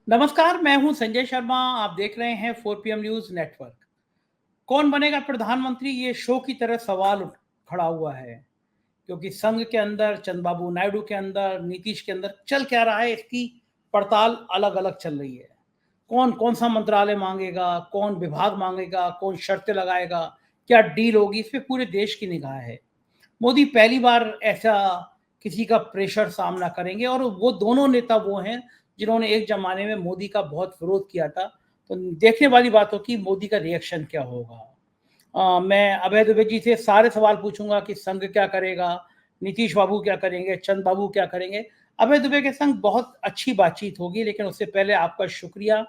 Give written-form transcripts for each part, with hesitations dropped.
नमस्कार, मैं हूं संजय शर्मा। आप देख रहे हैं 4 PM न्यूज नेटवर्क। कौन बनेगा प्रधानमंत्री, ये शो की तरह सवाल खड़ा हुआ है, क्योंकि संघ के अंदर, चंद्रबाबू नायडू के अंदर, नीतीश के अंदर चल क्या रहा है, इसकी पड़ताल अलग अलग चल रही है। कौन कौन सा मंत्रालय मांगेगा, कौन विभाग मांगेगा, कौन शर्तें लगाएगा, क्या डील होगी, इस पे पूरे देश की निगाह है। मोदी पहली बार ऐसा किसी का प्रेशर सामना करेंगे, और वो दोनों नेता वो हैं जिन्होंने एक जमाने में मोदी का बहुत विरोध किया था। तो देखने वाली बात हो कि मोदी का रिएक्शन क्या होगा। मैं अभय दुबे जी से सारे सवाल पूछूंगा कि संघ क्या करेगा, नीतीश बाबू क्या करेंगे, चंद बाबू क्या करेंगे। अभय दुबे के संग बहुत अच्छी बातचीत होगी, लेकिन उससे पहले आपका शुक्रिया।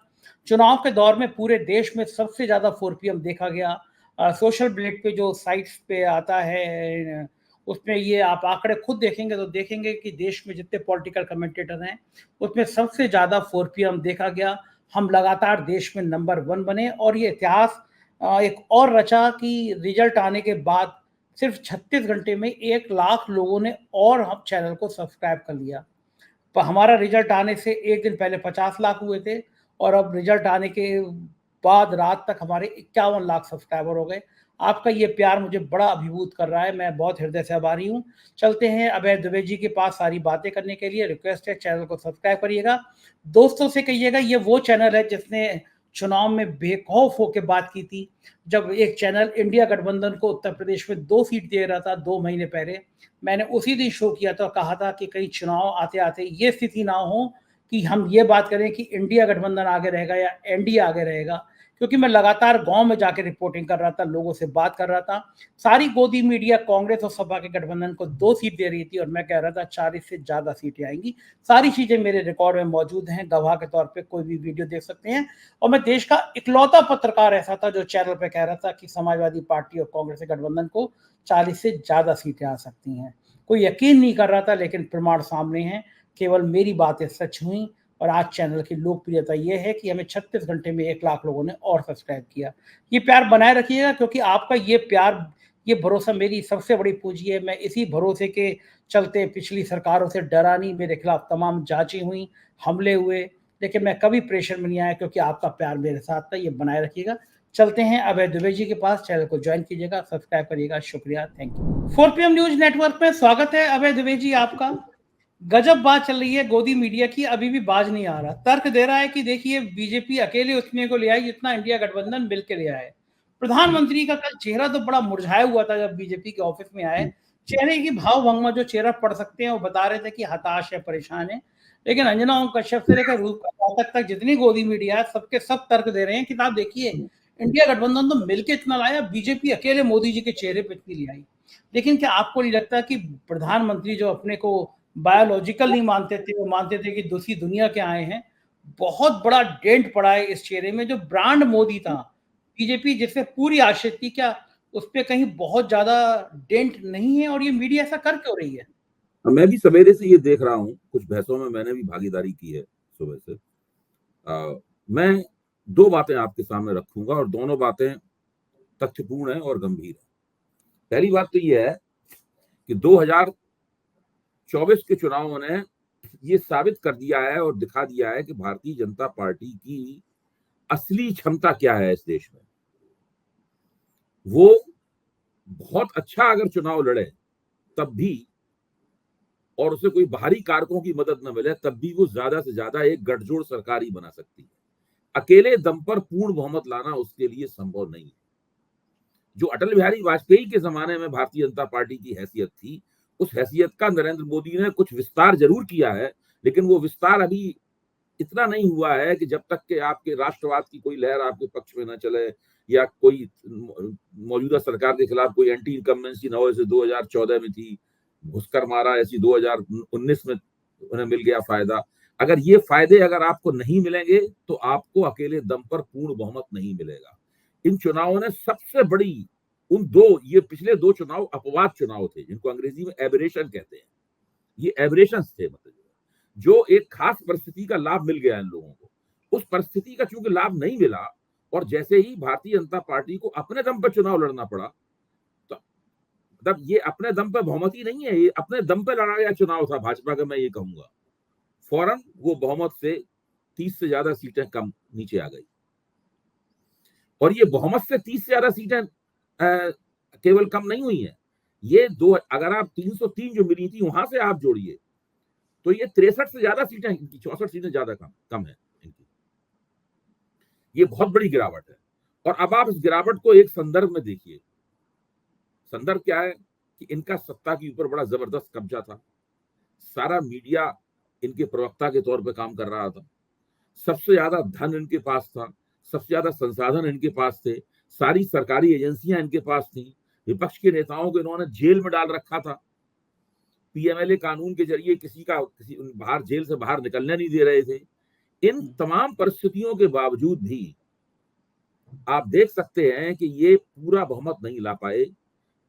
चुनाव के दौर में पूरे देश में सबसे ज्यादा 4PM देखा गया। सोशल ब्लेड पे जो साइट्स पे आता है, उसमें ये आप आंकड़े खुद देखेंगे तो देखेंगे कि देश में जितने पॉलिटिकल कमेंटेटर हैं, उसमें सबसे ज्यादा 4PM देखा गया। हम लगातार देश में नंबर 1 बने, और ये इतिहास एक और रचा कि रिजल्ट आने के बाद सिर्फ 36 घंटे में 1 लाख लोगों ने और हम चैनल को सब्सक्राइब कर लिया। पर हमारा रिजल्ट आने से एक दिन पहले 50 लाख हुए थे, और अब रिजल्ट आने के बाद रात तक हमारे 51 लाख सब्सक्राइबर हो गए। आपका ये प्यार मुझे बड़ा अभिभूत कर रहा है, मैं बहुत हृदय से आभारी हूँ। चलते हैं अभय दुबे जी के पास सारी बातें करने के लिए। रिक्वेस्ट है, चैनल को सब्सक्राइब करिएगा, दोस्तों से कहिएगा। ये वो चैनल है जिसने चुनाव में बेखौफ होकर बात की थी, जब एक चैनल इंडिया गठबंधन को उत्तर प्रदेश में 2 सीट दे रहा था 2 महीने पहले। मैंने उसी दिन शो किया था, कहा था कि कहीं चुनाव आते आते ये स्थिति ना हो कि हम ये बात करें कि इंडिया गठबंधन आगे रहेगा या एनडीए आगे रहेगा। क्योंकि मैं लगातार गांव में जाकर रिपोर्टिंग कर रहा था, लोगों से बात कर रहा था। सारी गोदी मीडिया कांग्रेस और सपा के गठबंधन को 2 सीट दे रही थी, और मैं कह रहा था 40 से ज्यादा सीटें आएंगी। सारी चीजें मेरे रिकॉर्ड में मौजूद हैं, गवाह के तौर पे कोई भी वीडियो देख सकते हैं। और मैं देश का इकलौता पत्रकार ऐसा था जो चैनल पे कह रहा था कि समाजवादी पार्टी और कांग्रेस के गठबंधन को 40 से ज्यादा सीटें आ सकती हैं। कोई यकीन नहीं कर रहा था, लेकिन प्रमाण सामने हैं। केवल मेरी बातें सच हुई, और आज चैनल की लोकप्रियता यह है कि हमें 36 घंटे में 1 लाख लोगों ने और सब्सक्राइब किया। ये प्यार बनाए रखिएगा, क्योंकि आपका ये प्यार, ये भरोसा मेरी सबसे बड़ी पूंजी है। मैं इसी भरोसे के चलते पिछली सरकारों से डरा नहीं, मेरे खिलाफ तमाम जांचें हुई, हमले हुए, लेकिन मैं कभी प्रेशर में नहीं आया, क्योंकि आपका प्यार मेरे साथ था। ये बनाए रखिएगा। चलते हैं अभय दुबे जी के पास। चैनल को ज्वाइन कीजिएगा, सब्सक्राइब करिएगा। शुक्रिया, thank you. 4PM news network में स्वागत है अभय दुबे जी आपका। गजब बात चल रही है गोदी मीडिया की, अभी भी बाज नहीं आ रहा। तर्क दे रहा है कि देखिए, बीजेपी अकेले उतने को ले आई जितना इंडिया गठबंधन मिलकर ले आए। प्रधानमंत्री का कल चेहरा तो बड़ा मुरझाया हुआ था जब बीजेपी के ऑफिस में आए। चेहरे की भाव भंगमा जो चेहरा पढ़ सकते हैं, वो बता रहे थे कि हताश है, परेशान है। लेकिन अंजना ओम कश्यप से लेकर रूप तक जितनी गोदी मीडिया है, सबके सब तर्क दे रहे हैं कि आप देखिए, इंडिया गठबंधन तो मिलकर इतना लाया, बीजेपी अकेले मोदी जी के चेहरे पे इतनी ले आई। लेकिन क्या आपको नहीं लगता कि प्रधानमंत्री जो अपने को बायोलॉजिकल नहीं मानते थे, वो मानते थे कि दूसरी दुनिया के आए हैं, बहुत बड़ा डेंट पड़ा है इस चेहरे में। जो ब्रांड मोदी था, बीजेपी जिससे पूरी आश्रित थी, क्या उस पे कहीं बहुत ज्यादा डेंट नहीं है? और ये मीडिया ऐसा कर क्यों रही है? मैं भी सवेरे से ये देख रहा हूँ, कुछ बहसों में मैंने भी भागीदारी की है सुबह से। मैं दो बातें आपके सामने रखूंगा, और दोनों बातें तथ्यपूर्ण है और गंभीर है। पहली बात तो ये है कि 2024 के चुनावों ने ये साबित कर दिया है और दिखा दिया है कि भारतीय जनता पार्टी की असली क्षमता क्या है इस देश में। वो बहुत अच्छा अगर चुनाव लड़े तब भी, और उसे कोई बाहरी कारकों की मदद न मिले तब भी, वो ज्यादा से ज्यादा एक गठजोड़ सरकार ही बना सकती है। अकेले दम पर पूर्ण बहुमत लाना उसके लिए संभव नहीं है। जो अटल बिहारी वाजपेयी के जमाने में भारतीय जनता पार्टी की हैसियत थी, उस हैसियत का नरेंद्र मोदी ने कुछ विस्तार जरूर किया है, लेकिन वो विस्तार अभी इतना नहीं हुआ है कि जब तक के आपके राष्ट्रवाद की कोई लहर आपके पक्ष में न चले, या कोई मौजूदा सरकार के खिलाफ कोई एंटी इनकम्बेंसी न हो, जैसे 2014 में थी, घुसकर मारा, ऐसी 2019 में उन्हें मिल गया फायदा। अगर ये फायदे अगर आपको नहीं मिलेंगे तो आपको अकेले दम पर पूर्ण बहुमत नहीं मिलेगा। इन चुनावों ने सबसे बड़ी, ये पिछले 2 चुनाव अपवाद चुनाव थे, जिनको अंग्रेजी में एबरेशन कहते हैं। ये एबरेशन थे, मतलब जो एक खास परिस्थिति का लाभ मिल गया इन लोगों को, उस परिस्थिति का चूंकि लाभ नहीं मिला, और जैसे ही भारतीय जनता पार्टी को अपने दम पर चुनाव लड़ना पड़ा, तो मतलब ये अपने दम पर बहुमती नहीं है, ये अपने दम पर लड़ा गया चुनाव था भाजपा का, मैं ये कहूंगा। फौरन वो बहुमत से 30 से ज्यादा सीटें कम नीचे आ गई। और ये बहुमत से 30 से ज्यादा सीटें केवल कम नहीं हुई हैं, ये दो, अगर आप 303 जो मिली थी वहां से आप जोड़िए तो ये 63 से ज्यादा सीटें, 64 सीटें ज्यादा कम है इनकी। ये बहुत बड़ी गिरावट है। और अब आप इस गिरावट को एक संदर्भ में देखिए। संदर्भ क्या है कि इनका सत्ता के ऊपर बड़ा जबरदस्त कब्जा था, सारा मीडिया इनके प्रवक्ता के तौर पे काम कर रहा था, सबसे ज्यादा धन इनके पास था, सबसे ज्यादा संसाधन इनके पास थे, सारी सरकारी एजेंसियां इनके पास थी, विपक्ष के नेताओं को इन्होंने जेल में डाल रखा था, पीएमएलए कानून के जरिए किसी बाहर जेल से बाहर निकलने नहीं दे रहे थे। इन तमाम परिस्थितियों के बावजूद भी आप देख सकते हैं कि ये पूरा बहुमत नहीं ला पाए।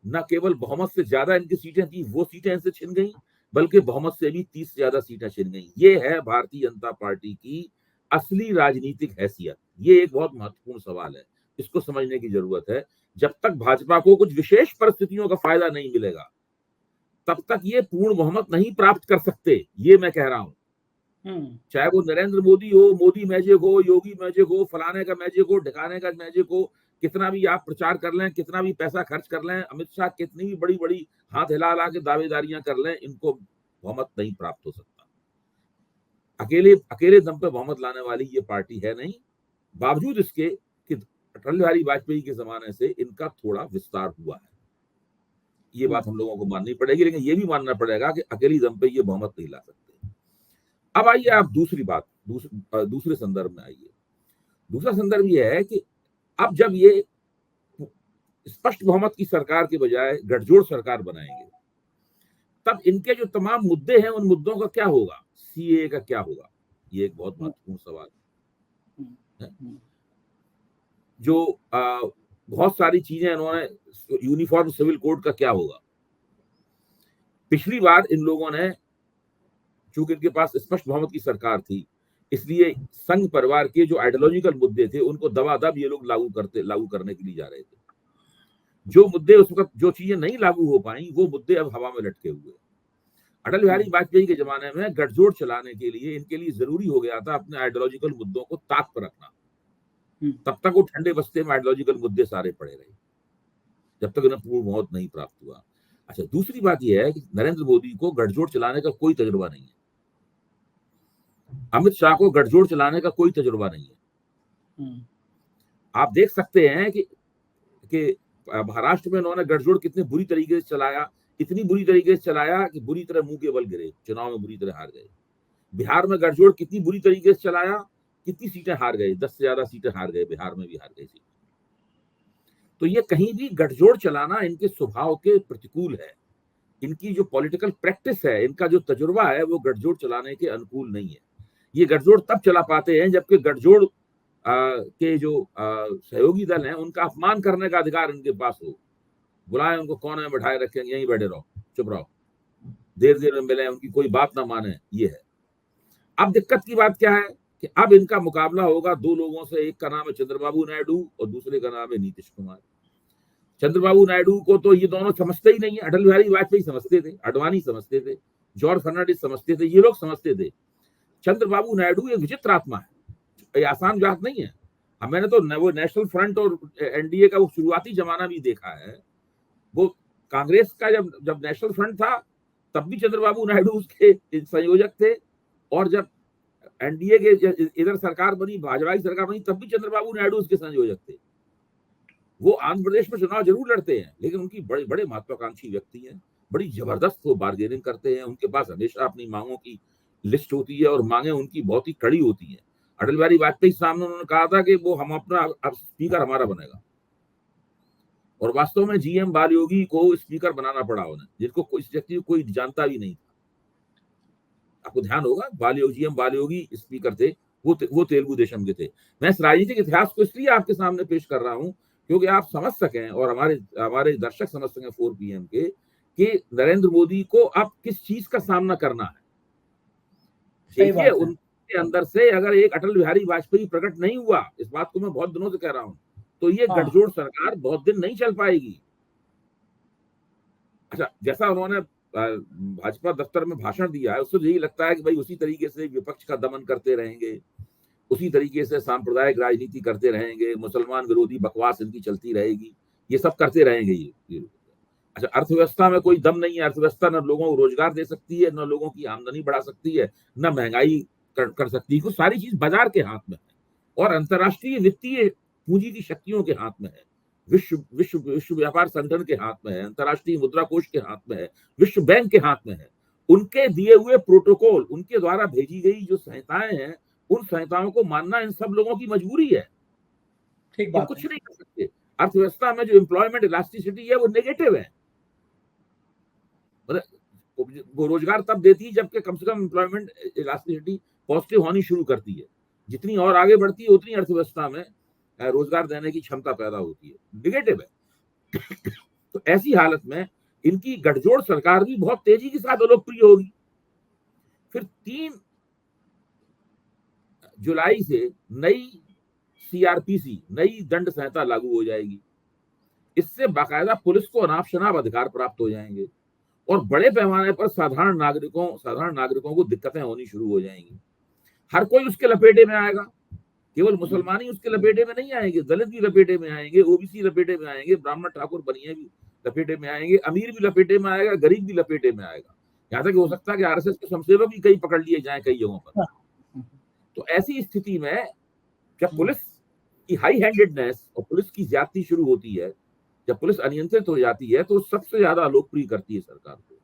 न केवल बहुमत से ज्यादा इनकी सीटें थी, वो सीटें इनसे छिन गई, बल्कि बहुमत से भी 30 से ज्यादा सीटें छिन गई। ये है भारतीय जनता पार्टी की असली राजनीतिक हैसियत। ये एक बहुत महत्वपूर्ण सवाल है, इसको समझने की जरूरत है। जब तक भाजपा को कुछ विशेष परिस्थितियों का फायदा नहीं मिलेगा, तब तक ये पूर्ण बहुमत नहीं प्राप्त कर सकते, ये मैं कह रहा हूं। चाहे वो नरेंद्र मोदी हो, मोदी मैजिक हो, योगी मैजिक हो, फलाने का मैजिक हो, ढिकाने का मैजिक हो, कितना भी आप प्रचार कर लें, कितना भी पैसा खर्च कर लें, अमित शाह कितनी भी बड़ी बड़ी हाथ हिला हिला के दावेदारियां कर लें, इनको बहुमत नहीं प्राप्त हो सकता। अकेले दम पे बहुमत लाने वाली ये पार्टी है नहीं, बावजूद इसके कि अटल बिहारी वाजपेयी के जमाने से इनका थोड़ा विस्तार हुआ है। ये बात हम लोगों को माननी पड़ेगी, लेकिन ये भी मानना पड़ेगा कि अकेली दम पे ये बहुमत नहीं ला सकते। अब आइए आप दूसरे संदर्भ में आइए। दूसरा संदर्भ ये है कि अब जब ये स्पष्ट बहुमत की सरकार के बजाय गठजोड़ सरकार बनाएंगे, तब इनके जो तमाम मुद्दे हैं उन मुद्दों का क्या होगा, सीए का क्या होगा, ये एक बहुत महत्वपूर्ण सवाल है। जो बहुत सारी चीजें इन्होंने, यूनिफॉर्म सिविल कोड का क्या होगा। पिछली बार इन लोगों ने, चूंकि इनके पास स्पष्ट बहुमत की सरकार थी, इसलिए संघ परिवार के जो आइडियोलॉजिकल मुद्दे थे उनको दबादब ये लोग लागू करने के लिए जा रहे थे। जो मुद्दे उस वक्त, जो चीजें नहीं लागू हो पाई, वो मुद्दे अब हवा में लटके हुए। अटल बिहारी वाजपेयी के जमाने में गठजोड़ चलाने के लिए इनके लिए जरूरी हो गया था अपने आइडियोलॉजिकल मुद्दों को ताक पर रखना। तब तक वो ठंडे बस्ते में आइडियोलॉजिकल मुद्दे सारे पड़े रहे, जब तक उन्हें पूर्ण बहुमत नहीं प्राप्त हुआ। अच्छा, दूसरी बात यह है कि नरेंद्र मोदी को गठजोड़ चलाने का कोई तजुर्बा नहीं है, अमित शाह को गठजोड़ चलाने का कोई तजुर्बा नहीं है। आप देख सकते हैं कि महाराष्ट्र में उन्होंने गठजोड़ कितने बुरी तरीके से चलाया, इतनी बुरी तरीके से चलाया कि बुरी तरह मुंह के बल गिरे, चुनाव में बुरी तरह हार गए। बिहार में गठजोड़ कितनी बुरी तरीके से चलाया, कितनी सीटें हार गए, 10 से ज्यादा सीटें हार गए, बिहार में भी हार गए सीटें। तो ये कहीं भी गठजोड़ चलाना इनके स्वभाव के प्रतिकूल है। इनकी जो पॉलिटिकल प्रैक्टिस है, इनका जो तजुर्बा है, वो गठजोड़ चलाने के अनुकूल नहीं है। ये गठजोड़ तब चला पाते हैं जबकि गठजोड़ के जो सहयोगी दल हैं उनका अपमान करने का अधिकार इनके पास हो। बुलाए उनको, कौन है, बैठाए रखेंगे, यहीं बैठे रहो, चुप रहो, देर में मिले, उनकी कोई बात ना माने, ये है। अब दिक्कत की बात क्या है कि अब इनका मुकाबला होगा दो लोगों से, एक का नाम है चंद्रबाबू नायडू और दूसरे का नाम है नीतीश कुमार। चंद्रबाबू नायडू को तो ये दोनों समझते ही नहीं है। अटल बिहारी वाजपेयी समझते थे, अडवाणी समझते थे, जॉर्ज फर्नांडिस समझते थे, ये लोग समझते थे। चंद्रबाबू नायडू एक विचित्र आत्मा है, ये आसान बात नहीं है। अब मैंने तो वो नेशनल फ्रंट और एनडीए का वो शुरुआती जमाना भी देखा है। वो कांग्रेस का जब नेशनल फ्रंट था तब भी चंद्रबाबू नायडू उसके संयोजक थे, और जब एनडीए के इधर सरकार बनी, भाजपा की सरकार बनी, तब भी चंद्रबाबू नायडू उसके संयोजक थे। वो आंध्र प्रदेश में चुनाव जरूर लड़ते हैं, लेकिन उनकी बड़े बड़े महत्वाकांक्षी व्यक्ति हैं, बड़ी जबरदस्त वो बार्गेनिंग करते हैं, उनके पास हमेशा अपनी मांगों की लिस्ट होती है और मांगे उनकी बहुत ही कड़ी होती है। अटल बिहारी वाजपेयी सामने उन्होंने कहा था कि वो हम अपना स्पीकर हमारा बनेगा, और वास्तव में जीएम बालयोगी को स्पीकर बनाना पड़ा उन्हें, जिनको इस व्यक्ति को कोई जानता भी नहीं था। आपको ध्यान होगा, जीएम बालयोगी स्पीकर थे, वो तेलुगु देशम के थे। मैं इस राजनीतिक इतिहास को इसलिए आपके सामने पेश कर रहा हूं क्योंकि आप समझ सकें और हमारे दर्शक समझ सकें 4 PM के कि नरेंद्र मोदी को अब किस चीज का सामना करना है। देखिए, उनके अंदर से अगर एक अटल बिहारी वाजपेयी प्रकट नहीं हुआ, इस बात को मैं बहुत दिनों से कह रहा हूं, तो ये गठजोड़ सरकार बहुत दिन नहीं चल पाएगी। अच्छा, जैसा उन्होंने भाजपा दफ्तर में भाषण दिया है, उससे यही लगता है कि भाई उसी तरीके से विपक्ष का दमन करते रहेंगे, उसी तरीके से सांप्रदायिक राजनीति करते रहेंगे, मुसलमान विरोधी बकवास इनकी चलती रहेगी, ये सब करते रहेंगे ये। अच्छा, अर्थव्यवस्था में कोई दम नहीं है, अर्थव्यवस्था न लोगों को रोजगार दे सकती है, न लोगों की आमदनी बढ़ा सकती है, न महंगाई कर सकती है, कुछ सारी चीज बाजार के हाथ में है और अंतर्राष्ट्रीय वित्तीय पूंजी की शक्तियों के हाथ में है, विश्व व्यापार संगठन के हाथ में है, अंतर्राष्ट्रीय मुद्रा कोष के हाथ में है, विश्व बैंक के हाथ में है। उनके दिए हुए प्रोटोकॉल, उनके द्वारा भेजी गई जो संहिताएं हैं, उन संहिताओं को मानना इन सब लोगों की मजबूरी है। ठीक वो बात कुछ है। नहीं कर सकते। अर्थव्यवस्था में जो एम्प्लॉयमेंट इलास्टिसिटी है वो नेगेटिव है, मतलब वो रोजगार तब देती है जबकि कम से कम एम्प्लॉयमेंट इलास्टिसिटी पॉजिटिव होनी शुरू करती है। जितनी और आगे बढ़ती है उतनी अर्थव्यवस्था में रोजगार देने की क्षमता पैदा होती है, निगेटिव है। तो ऐसी हालत में इनकी गठजोड़ सरकार भी बहुत तेजी के साथ अलोकप्रिय होगी। फिर 3 जुलाई से नई सीआरपीसी, नई दंड संहिता लागू हो जाएगी। इससे बाकायदा पुलिस को अनाप शनाप अधिकार प्राप्त हो जाएंगे और बड़े पैमाने पर साधारण नागरिकों को दिक्कतें होनी शुरू हो जाएंगी। हर कोई उसके लपेटे में आएगा, केवल मुसलमान ही उसके लपेटे में नहीं आएंगे, दलित भी लपेटे में आएंगे, ओबीसी लपेटे में आएंगे, ब्राह्मण ठाकुर बनिए भी लपेटे में आएंगे, अमीर भी लपेटे में आएगा, गरीब भी लपेटे में आएगा। यहाँ तक हो सकता है कि आरएसएस के स्वयंसेवक भी कई पकड़ लिए जाए कई जगहों पर। तो ऐसी स्थिति में जब पुलिस की हाई हैंडेडनेस और पुलिस की ज्यादती शुरू होती है, जब पुलिस अनियंत्रित हो जाती है, तो सबसे ज्यादा लोकप्रिय करती है सरकार को।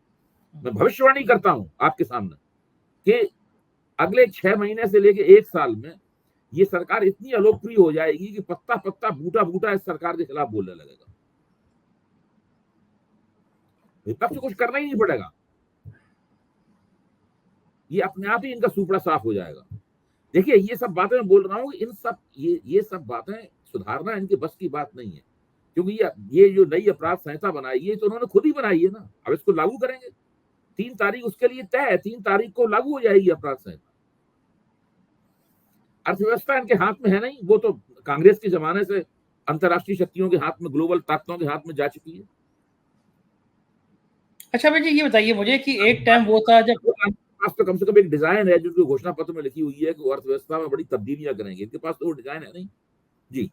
मैं भविष्यवाणी करता हूं आपके सामने कि अगले 6 महीने से लेके 1 साल में ये सरकार इतनी अलोकप्रिय हो जाएगी कि पत्ता पत्ता बूटा बूटा इस सरकार के खिलाफ बोलने लगेगा। विपक्ष को कुछ करना ही नहीं पड़ेगा, ये अपने आप ही इनका सुपड़ा साफ हो जाएगा। देखिए, ये सब बातें मैं बोल रहा हूँ, इन सब ये सब बातें सुधारना इनके बस की बात नहीं है, क्योंकि ये जो नई अपराध संहिता बनाई है तो उन्होंने खुद ही बनाई है ना। अब इसको लागू करेंगे, 3 तारीख उसके लिए तय है, 3 तारीख को लागू हो जाएगी अपराध संहिता। अर्थव्यवस्था इनके हाथ में है नहीं, वो तो कांग्रेस के जमाने से अंतर्राष्ट्रीय शक्तियों के हाथ में, ग्लोबल ताकतों के हाथ में जा चुकी है। अच्छा भाई जी, ये बताइए मुझे कि एक टाइम वो था जब पास तो कम से कम एक डिजाइन है जो घोषणा पत्र में लिखी हुई है कि वो अर्थव्यवस्था में बड़ी तब्दीलियां करेंगे, इनके पास तो वो डिजाइन है नहीं। जी,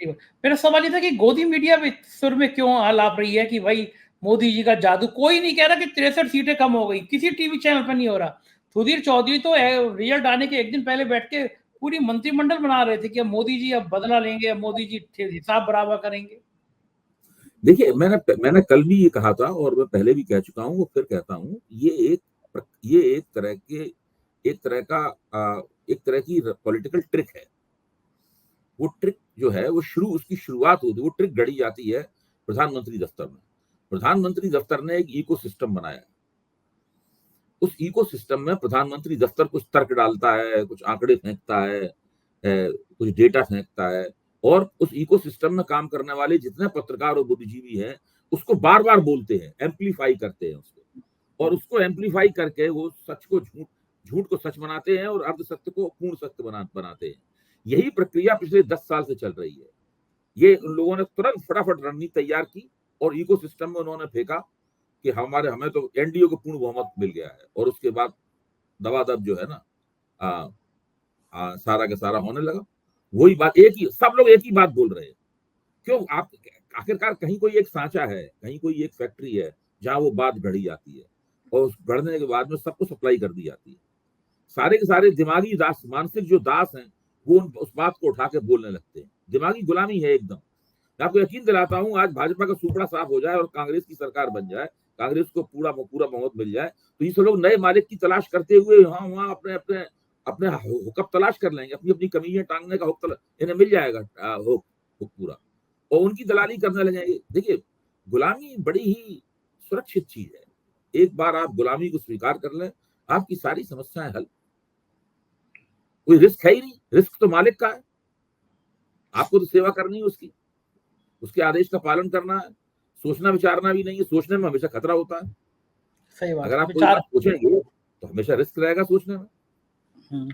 मेरा सवाल ये था कि गोदी मीडिया में सुर में क्यों आलाप रही है कि भाई मोदी जी का जादू, कोई नहीं कह रहा कि 63 सीटें कम हो गई, किसी टीवी चैनल पर नहीं हो रहा। सुधीर चौधरी तो रिजल्ट आने के एक दिन पहले बैठ के पूरी मंत्रिमंडल बना रहे थे कि अब मोदी जी अब बदला लेंगे, अब मोदी जी हिसाब बराबर करेंगे। देखिए, मैंने कल भी ये कहा था और मैं पहले भी कह चुका हूँ, वो फिर कहता हूँ, ये एक तरह की पॉलिटिकल ट्रिक है। वो ट्रिक जो है वो उसकी शुरुआत होती है, वो ट्रिक गढ़ी जाती है प्रधानमंत्री दफ्तर में। प्रधानमंत्री दफ्तर ने एक इकोसिस्टम बनाया, उस इकोसिस्टम में प्रधानमंत्री दफ्तर कुछ तर्क डालता है, कुछ आंकड़े फेंकता है, कुछ डेटा फेंकता है, और उस इकोसिस्टम में काम करने वाले जितने पत्रकार और बुद्धिजीवी हैं उसको बार बार बोलते हैं, एम्पलीफाई करते हैं उसको, और उसको एम्पलीफाई करके वो सच को झूठ को सच बनाते हैं और अर्ध सत्य को पूर्ण सत्य बनाते हैं। यही प्रक्रिया पिछले 10 साल से चल रही है। ये उन लोगों ने तुरंत फटाफट रणनीति तैयार की और इकोसिस्टम में उन्होंने फेंका कि हमें तो एनडीए को पूर्ण बहुमत मिल गया है, और उसके बाद दबादब जो है ना सारा का सारा होने लगा। वही बात, सब लोग एक ही बात बोल रहे हैं। क्यों? आप आखिरकार कहीं कोई एक सांचा है, कहीं कोई एक फैक्ट्री है जहां वो बात गढ़ी जाती है, और उस गढ़ने के बाद में सबको सप्लाई कर दी जाती है। सारे के सारे दिमागी दास, मानसिक जो दास हैं, वो उस बात को उठा के बोलने लगते हैं। दिमागी गुलामी है एकदम। मैं आपको यकीन दिलाता हूं, आज भाजपा का सुपड़ा साफ हो जाए और कांग्रेस की सरकार बन जाए, कांग्रेस को पूरा बहुमत मिल जाए, तो ये सब लोग नए मालिक की तलाश करते हुए वहां अपने अपने अपने हुक्म तलाश कर लेंगे, अपनी अपनी कमीजें टांगने का इन्हें मिल जाएगा हुक पूरा, और उनकी दलाली करने लगेंगे। देखिए, गुलामी बड़ी ही सुरक्षित चीज है। एक बार आप गुलामी को स्वीकार कर लें, आपकी सारी समस्याएं हल। कोई रिस्क है ही नहीं, रिस्क तो मालिक का है। आपको तो सेवा करनी है उसकी, उसके आदेश का पालन करना है, सोचना विचारना भी नहीं है। सोचने में हमेशा खतरा होता है। सही बात, अगर आप कोई बात सोचेंगे तो हमेशा रिस्क रहेगा सोचने में।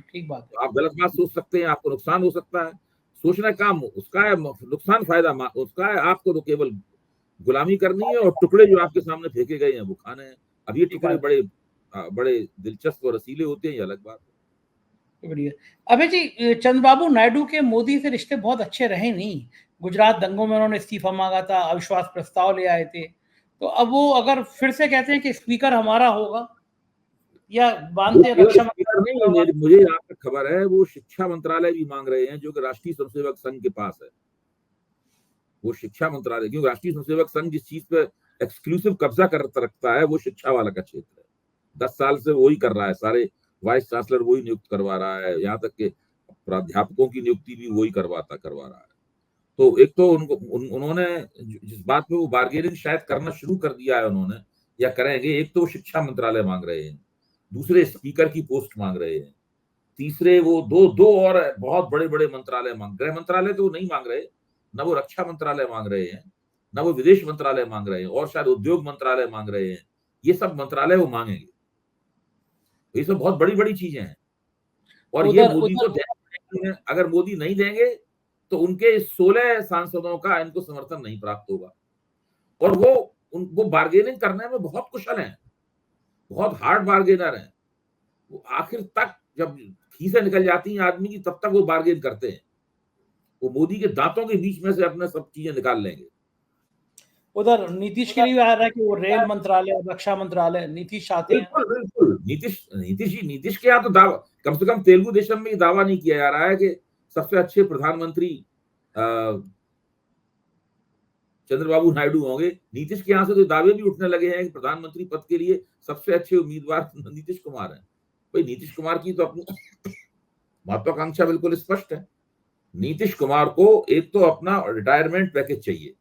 ठीक बात है। तो आप गलत बात सोच सकते हैं, आपको नुकसान हो सकता है। सोचना काम उसका है, नुकसान फायदा उसका है, आपको तो केवल गुलामी करनी है, और टुकड़े जो आपके सामने फेंके गए हैं वो खाने हैं। अब ये टुकड़े बड़े दिलचस्प और रसीले होते हैं, ये अलग बात है। बढ़िया। अभय जी, चंद्रबाबू नायडू के मोदी से रिश्ते बहुत अच्छे रहे नहीं। गुजरात दंगों में उन्होंने इस्तीफा मांगा था, अविश्वास प्रस्ताव ले आए थे। तो अब वो अगर फिर से कहते हैं कि स्पीकर हमारा होगा या वो मानते हैं केवल रक्षा स्पीकर मंत्रालय नहीं, होगा। मुझे यहाँ तक खबर है वो शिक्षा मंत्रालय भी मांग रहे हैं, जो कि राष्ट्रीय स्वयंसेवक संघ के पास है। वो शिक्षा मंत्रालय, क्योंकि राष्ट्रीय स्वयंसेवक संघ जिस चीज पे एक्सक्लूसिव कब्जा कर रखता है वो शिक्षा वाला का क्षेत्र है। 10 साल से वही कर रहा है, सारे वाइस चांसलर वही नियुक्त करवा रहा है, यहाँ तक के प्राध्यापकों की नियुक्ति भी वही करवा रहा है। तो एक तो उन्होंने जिस बात पे वो बार्गेनिंग शायद करना शुरू कर दिया है उन्होंने या करेंगे, एक तो शिक्षा मंत्रालय मांग रहे हैं, दूसरे स्पीकर की पोस्ट मांग रहे हैं, तीसरे वो दो और बहुत बड़े बड़े मंत्रालय गृह मंत्रालय तो नहीं मांग रहे, ना वो रक्षा मंत्रालय मांग रहे हैं, ना वो विदेश मंत्रालय मांग रहे हैं, और शायद उद्योग मंत्रालय मांग रहे हैं। ये सब मंत्रालय वो मांगेंगे। ये सब बहुत बड़ी बड़ी चीजें हैं और ये उधर मोदी को उधर देंगे। अगर मोदी नहीं देंगे तो उनके 16 सांसदों का इनको समर्थन नहीं प्राप्त होगा और वो बार्गेनिंग करने में बहुत कुशल हैं, बहुत हार्ड बार्गेनर हैं। वो आखिर तक जब खीसें निकल जाती हैं आदमी की तब तक वो बार्गेन करते हैं। वो मोदी के दांतों के बीच में से अपने सब चीजें निकाल लेंगे। उधर नीतीश के लिए भी आ रहा है कि वो रेल मंत्रालय, रक्षा मंत्रालय, नीतीश चाहते हैं। बिल्कुल बिल्कुल, नीतीश के यहाँ तो दावा, कम से कम तेलुगु देशम में दावा नहीं किया जा रहा है कि सबसे अच्छे प्रधानमंत्री चंद्रबाबू नायडू होंगे। नीतीश के यहाँ से तो दावे भी उठने लगे हैं कि प्रधानमंत्री पद के लिए सबसे अच्छे उम्मीदवार नीतीश कुमार हैं। भाई नीतीश कुमार की तो अपनी महत्वाकांक्षा बिल्कुल स्पष्ट है। नीतीश कुमार को एक तो अपना रिटायरमेंट पैकेज चाहिए।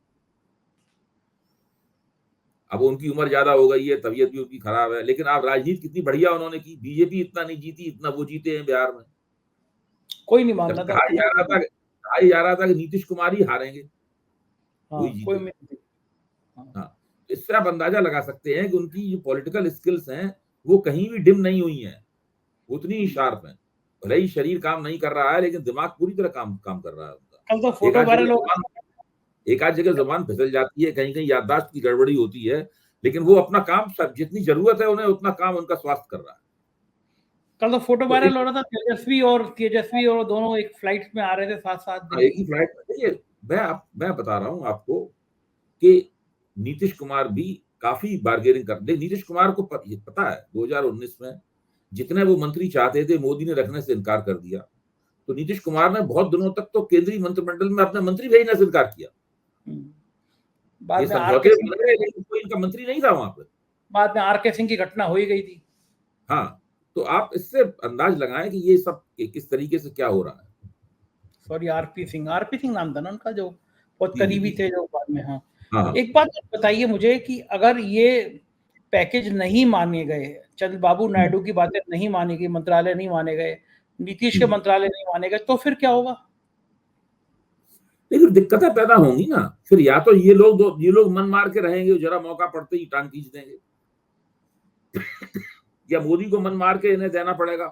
अब उनकी उम्र ज्यादा हो गई है, तबीयत भी उनकी खराब है, लेकिन आप राजनीति कितनी बढ़िया उन्होंने की। बीजेपी इतना नहीं जीती इतना वो जीते हैं बिहार में। कोई नहीं मान जब रहा था। कहा ही जा रहा था कि नीतीश कुमार ही हारेंगे, हाँ, वही कोई जीते। हाँ, इससे आप अंदाजा लगा सकते हैं कि उनकी जो पॉलिटिकल स्किल्स हैं वो कहीं भी डिम नहीं हुई हैं, उतनी ही शार्प हैं। भले ही शरीर काम नहीं कर रहा है लेकिन दिमाग पूरी तरह काम कर रहा है उनका। कल तो फोटो वायरल हो रहा था। एक आध जगह जबान फिसल जाती है, कहीं कहीं याददाश्त की गड़बड़ी होती है, लेकिन वो अपना काम सब जितनी जरूरत है उन्हें उतना काम उनका स्वास्थ्य कर रहा है। कल तो फोटो वायरल हो रहा था, तेजस्वी और दोनों एक फ्लाइट में आ रहे थे साथ साथ दिल्ली। एक ही फ्लाइट में। देखिए मैं बता रहा हूं आपको कि नीतीश कुमार भी काफी बार्गेनिंग कर दे। नीतीश कुमार को पता है 2019 में जितने वो मंत्री चाहते थे मोदी ने रखने से इनकार कर दिया। तो नीतीश कुमार ने बहुत दिनों तक तो केंद्रीय मंत्रिमंडल में अपने मंत्री भेजने से इनकार किया। ये समझौते बन गए लेकिन कोई इनका मंत्री नहीं था वहां पर। बाद में आर.के. सिंह की घटना हो ही गई थी। हाँ, तो आप इससे अंदाज लगाएं कि ये सब किस तरीके से क्या हो रहा है। Sorry, RP. सिंह नाम था ना उनका, जो बहुत करीबी थे जो बाद में। हाँ, हाँ। एक बात बताइए मुझे कि अगर ये पैकेज नहीं माने गए, चंद्रबाबू नायडू की बातें नहीं मानी गई, मंत्रालय नहीं माने गए, नीतीश के मंत्रालय नहीं माने गए, तो फिर क्या होगा? लेकिन दिक्कतें पैदा होंगी ना फिर। या तो ये लोग मन मार के रहेंगे, जरा मौका पड़ते ही टांग खींच देंगे, या मोदी को मन मार के इन्हें देना पड़ेगा।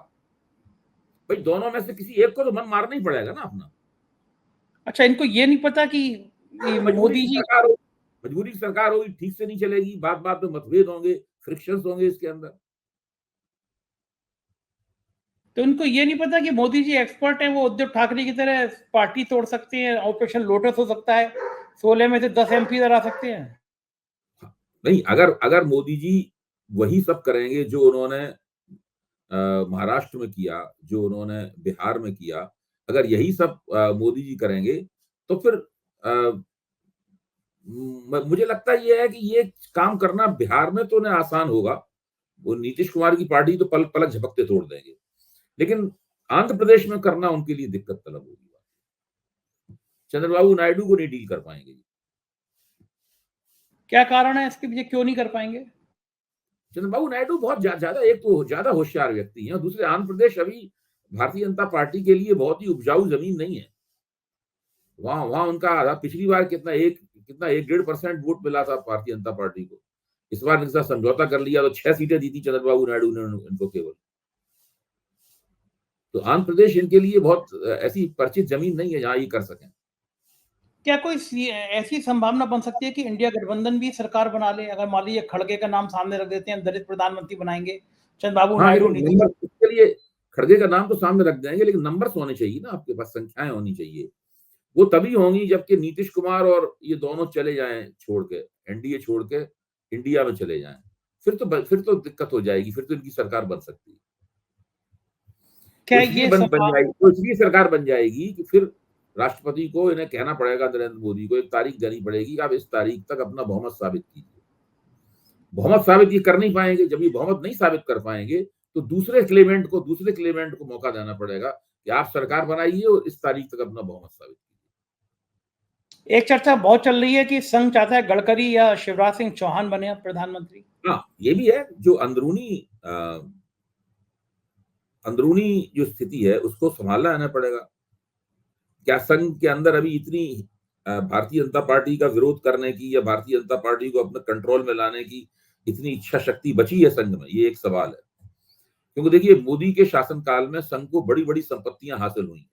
भाई दोनों में से किसी एक को तो मन मारना ही पड़ेगा ना अपना। अच्छा, इनको ये नहीं पता कि मोदी जी मजबूरी की सरकार होगी, ठीक से नहीं चलेगी, बात बात में मतभेद होंगे, फ्रिक्शंस होंगे इसके अंदर। तो इनको ये नहीं पता कि मोदी जी एक्सपर्ट हैं, वो उद्धव ठाकरे की तरह पार्टी तोड़ सकते हैं, ऑपरेशन लोटस हो सकता है, 16 में से 10 MP इधर आ सकते हैं। नहीं, अगर मोदी जी वही सब करेंगे जो उन्होंने महाराष्ट्र में किया, जो उन्होंने बिहार में किया, अगर यही सब मोदी जी करेंगे तो फिर मुझे लगता ये है कि ये काम करना बिहार में तो उन्हें आसान होगा। वो नीतीश कुमार की पार्टी तो पलक पलक झपकते तोड़ देंगे, लेकिन आंध्र प्रदेश में करना उनके लिए दिक्कत तलब होगी। चंद्रबाबू नायडू को नहीं डील कर पाएंगे। क्या कारण है इसके पीछे, क्यों नहीं कर पाएंगे? चंद्रबाबू नायडू बहुत ज्यादा, एक तो ज्यादा होशियार व्यक्ति हैं, दूसरे आंध्र प्रदेश अभी भारतीय जनता पार्टी के लिए बहुत ही उपजाऊ जमीन नहीं है। वहां उनका पिछली बार कितना 1-1.5% वोट मिला था भारतीय जनता पार्टी को। इस बार इनके साथ समझौता कर लिया तो 6 सीटें दी थी चंद्रबाबू नायडू ने इनको केवल। तो आंध्र प्रदेश इनके लिए बहुत ऐसी परिचित जमीन नहीं है जहां ये कर सकें। क्या कोई ऐसी संभावना बन सकती है कि इंडिया गठबंधन भी सरकार बना ले? अगर मान लीजिए खड़गे का नाम सामने रख देते हैं, दलित प्रधानमंत्री बनाएंगे, चंद्रबाबू नायडू नीतीश। खड़गे का नाम तो सामने रख देंगे, लेकिन नंबर्स होने चाहिए ना, आपके पास संख्याएं होनी चाहिए। वो तभी होंगी जबकि नीतीश कुमार और ये दोनों चले जाएं छोड़ के, एनडीए छोड़ के इंडिया में चले जाएं, फिर तो दिक्कत हो जाएगी, फिर तो इनकी सरकार बन सकती है। क्या तो इसलिए ये बन सवाल जाएगी, तो इसलिए सरकार बन जाएगी कि फिर राष्ट्रपति को इन्हें कहना पड़ेगा, नरेंद्र मोदी को एक तारीख देनी पड़ेगी कि आप इस तारीख तक अपना बहुमत साबित कीजिए। बहुमत साबित ये कर नहीं पाएंगे, जब ये बहुमत नहीं साबित कर पाएंगे तो दूसरे क्लेमेंट को मौका देना पड़ेगा कि आप सरकार बनाइए और इस तारीख तक अपना बहुमत साबित कीजिए। एक चर्चा बहुत चल रही है कि संघ चाहता है गडकरी या शिवराज सिंह चौहान बने प्रधानमंत्री। हाँ, ये भी है, जो अंदरूनी जो स्थिति है उसको संभालना आना पड़ेगा। क्या संघ के अंदर अभी इतनी भारतीय जनता पार्टी का विरोध करने की या भारतीय जनता पार्टी को अपने कंट्रोल में लाने की इतनी इच्छा शक्ति बची है संघ में? ये एक सवाल है। क्योंकि देखिए, मोदी के शासनकाल में संघ को बड़ी बड़ी संपत्तियां हासिल हुई,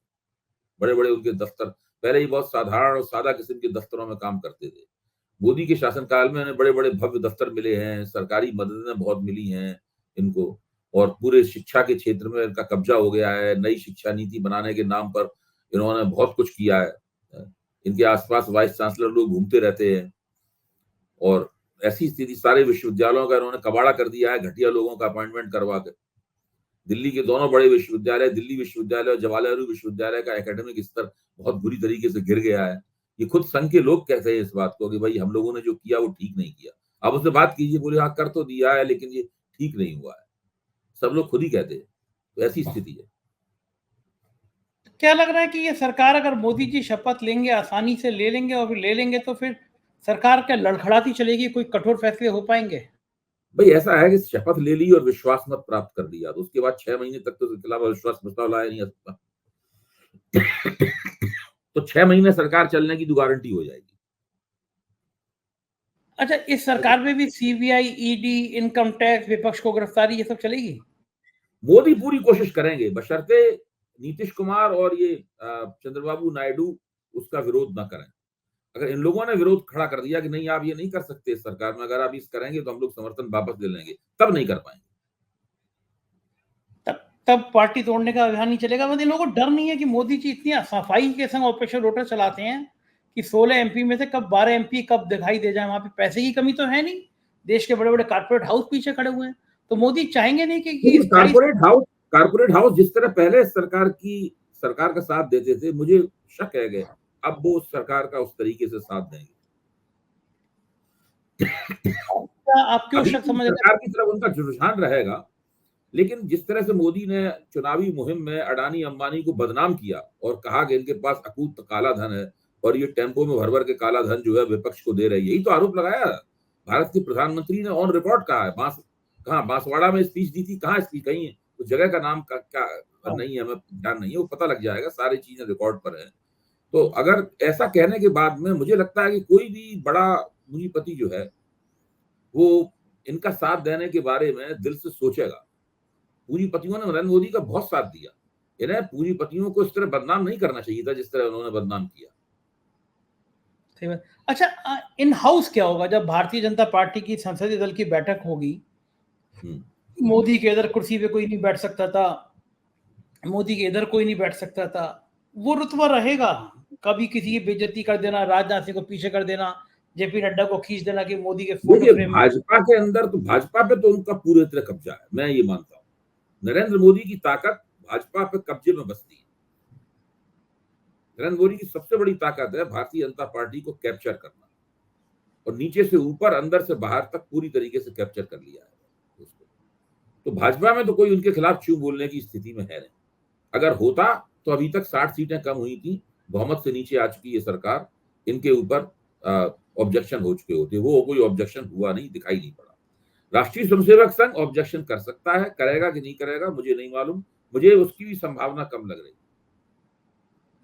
बड़े बड़े उनके दफ्तर, पहले ही बहुत साधारण और सादा किस्म के दफ्तरों में काम करते थे। मोदी के शासनकाल में बड़े बड़े भव्य दफ्तर मिले हैं, सरकारी मददें बहुत मिली हैं इनको, और पूरे शिक्षा के क्षेत्र में इनका कब्जा हो गया है। नई शिक्षा नीति बनाने के नाम पर इन्होंने बहुत कुछ किया है। इनके आसपास वाइस चांसलर लोग घूमते रहते हैं, और ऐसी स्थिति सारे विश्वविद्यालयों का इन्होंने कबाड़ा कर दिया है, घटिया लोगों का अपॉइंटमेंट करवा कर। दिल्ली के दोनों बड़े विश्वविद्यालय, दिल्ली विश्वविद्यालय और जवाहरलाल नेहरू विश्वविद्यालय का एकेडमिक स्तर बहुत बुरी तरीके से गिर गया है। ये खुद संघ के लोग कहते हैं इस बात को कि भाई हम लोगों ने जो किया वो ठीक नहीं किया। आप उससे बात कीजिए, बोले हाँ कर तो दिया है लेकिन ये ठीक नहीं हुआ है। सब लोग खुद ही कहते हैं। तो ऐसी स्थिति है। क्या लग रहा है कि ये सरकार, अगर मोदी जी शपथ लेंगे, आसानी से ले लेंगे और फिर ले लेंगे तो फिर सरकार क्या लड़खड़ाती चलेगी, कोई कठोर फैसले हो पाएंगे? भाई ऐसा है कि शपथ ले ली और विश्वास मत प्राप्त कर दिया तो उसके बाद 6 महीने तक तो उसके खिलाफ विश्वास प्रस्ताव लाया नहीं जा सकता। तो 6 महीने सरकार चलने की तो गारंटी हो जाएगी। अच्छा, इस सरकार में भी सीबीआई, ईडी, इनकम टैक्स, विपक्ष को गिरफ्तारी, ये सब चलेगी? मोदी पूरी कोशिश करेंगे, बशर्ते नीतीश कुमार और ये चंद्रबाबू नायडू उसका विरोध ना करें। अगर इन लोगों ने विरोध खड़ा कर दिया कि नहीं आप ये नहीं कर सकते इस सरकार में, अगर आप इस करेंगे तो हम लोग समर्थन वापस ले लेंगे, तब नहीं कर पाएंगे। तब पार्टी तोड़ने का अभियान नहीं चलेगा। मतलब इन लोगों को डर नहीं है कि मोदी जी इतनी सफाई के संग ऑपरेशन रोटर चलाते हैं कि 16 एमपी में से कब 12 एमपी कब दिखाई दे जाए? वहां पे पैसे की कमी तो है नहीं, देश के बड़े बड़े कारपोरेट हाउस पीछे खड़े हुए हैं, तो मोदी चाहेंगे नहीं कि कारपोरेट हाउस जिस तरह पहले सरकार का साथ देते थे, मुझे शक है कि अब वो सरकार का उस तरीके से साथ देंगे। क्या आप क्यों अभी शक भी समझ रहे सरकार की तरफ उनका रुझान रहेगा, लेकिन जिस तरह से मोदी ने चुनावी मुहिम में अडानी अंबानी को बदनाम किया और कहा कि इनके पास अकूत काला धन है और ये टेम्पो में भर भर के काला धन जो है विपक्ष को दे रही है, यही तो आरोप लगाया भारत के प्रधानमंत्री ने, ऑन रिकॉर्ड कहा है। कहाँ बांसवाड़ा में स्पीच दी थी, कहाँ स्पीच, कहीं उस जगह का नाम क्या नहीं है, हमें ध्यान नहीं है, वो पता लग जाएगा, सारी चीजें रिकॉर्ड पर है। तो अगर ऐसा कहने के बाद में मुझे लगता है कि कोई भी बड़ा पूंजीपति जो है वो इनका साथ देने के बारे में दिल से सोचेगा। पूंजीपतियों ने नरेंद्र मोदी का बहुत साथ दिया, इन्हें पूंजीपतियों को इस तरह बदनाम नहीं करना चाहिए था जिस तरह उन्होंने बदनाम किया। अच्छा, इन हाउस क्या होगा जब भारतीय जनता पार्टी की संसदीय दल की बैठक होगी? मोदी के इधर कुर्सी पे कोई नहीं बैठ सकता था, मोदी के इधर कोई नहीं बैठ सकता था, वो रुतबा रहेगा? कभी किसी की बेइज्जती कर देना, राजनाथ सिंह को पीछे कर देना, जेपी नड्डा को खींच देना कि मोदी के फोटो फ्रेम में। भाजपा के अंदर तो भाजपा पे तो उनका पूरे तरह कब्जा है, मैं ये मानता हूँ। नरेंद्र मोदी की ताकत भाजपा पे कब्जे में बसती है। नरेंद्र मोदी की सबसे बड़ी ताकत है भारतीय जनता पार्टी को कैप्चर करना, और नीचे से ऊपर, अंदर से बाहर तक पूरी तरीके से कैप्चर कर लिया है उसको। तो भाजपा में तो कोई उनके खिलाफ चू बोलने की स्थिति में है नहीं। अगर होता तो अभी तक 60 सीटें कम हुई थी, बहुमत से नीचे आ चुकी है सरकार, इनके ऊपर ऑब्जेक्शन हो चुके होते, वो कोई ऑब्जेक्शन हुआ नहीं, दिखाई नहीं पड़ा। राष्ट्रीय स्वयंसेवक संघ ऑब्जेक्शन कर सकता है, करेगा कि नहीं करेगा मुझे नहीं मालूम, मुझे उसकी भी संभावना कम लग रही,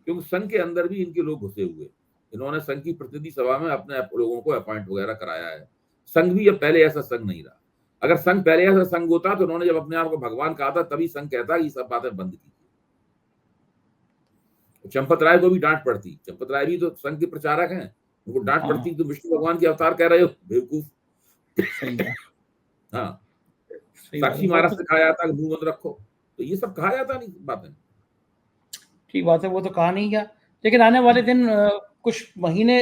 क्योंकि संघ के अंदर भी इनके लोग घुसे हुए। इन्होंने संघ की प्रतिनिधि सभा में अपने लोगों को अपॉइंट वगैरह कराया है। संघ भी अब पहले ऐसा संघ नहीं रहा। अगर संघ पहले ऐसा संघ होता तो उन्होंने जब अपने आप को भगवान कहा था तभी संघ कहता कि सब बातें बंद की। चंपत राय को भी डांट पड़ती, चंपत राय भी तो संघ के प्रचारक हैं, उनको डांट पड़ती तो विष्णु भगवान के अवतार कह रहे हो बेवकूफ। हाँ, साक्षी महाराज से कहा जाता है मुंह बंद रखो। तो ये सब कहा जाता नहीं बातें। ठीक बात है, वो तो कहा नहीं गया, लेकिन आने वाले दिन कुछ महीने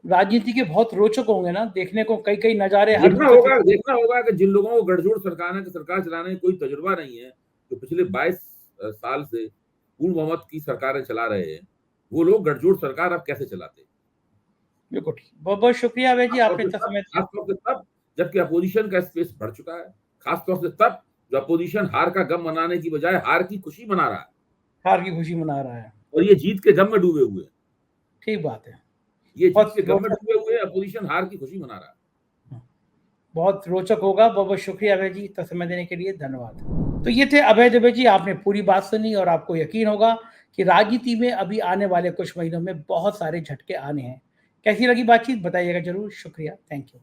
राजनीति के बहुत रोचक होंगे ना, देखने को कई कई नजारे हर देखना होगा कि जिन लोगों को गठजोड़ सरकार चलाने का कोई तजुर्बा नहीं है, जो पिछले 22 साल से पूर्ण बहुमत की सरकारें चला रहे हैं, वो लोग गठजोड़ सरकार अब कैसे चलाते हैं। बिल्कुल ठीक, बहुत बहुत शुक्रिया अभय जी, आपने इतना समय दिया। खासतौर से तब जबकि अपोजिशन का स्पेस बढ़ चुका है, खासतौर से तब जो अपोजिशन हार का गम मनाने की बजाय हार की खुशी मना रहा है, हार की खुशी मना रहा है, और ये जीत के गम में डूबे हुए हैं। ठीक बात है, ये जीत बहुत के गम में रोचक, डूबे हुए अपोजिशन हार की खुशी मना रहा है। बहुत रोचक होगा। बहुत बहुत शुक्रिया अभय जी, इतना समय देने के लिए धन्यवाद। तो ये थे अभय दुबे जी, आपने पूरी बात सुनी और आपको यकीन होगा कि राजनीति में अभी आने वाले कुछ महीनों में बहुत सारे झटके आने हैं। कैसी लगी बातचीत बताइएगा जरूर। शुक्रिया, थैंक यू।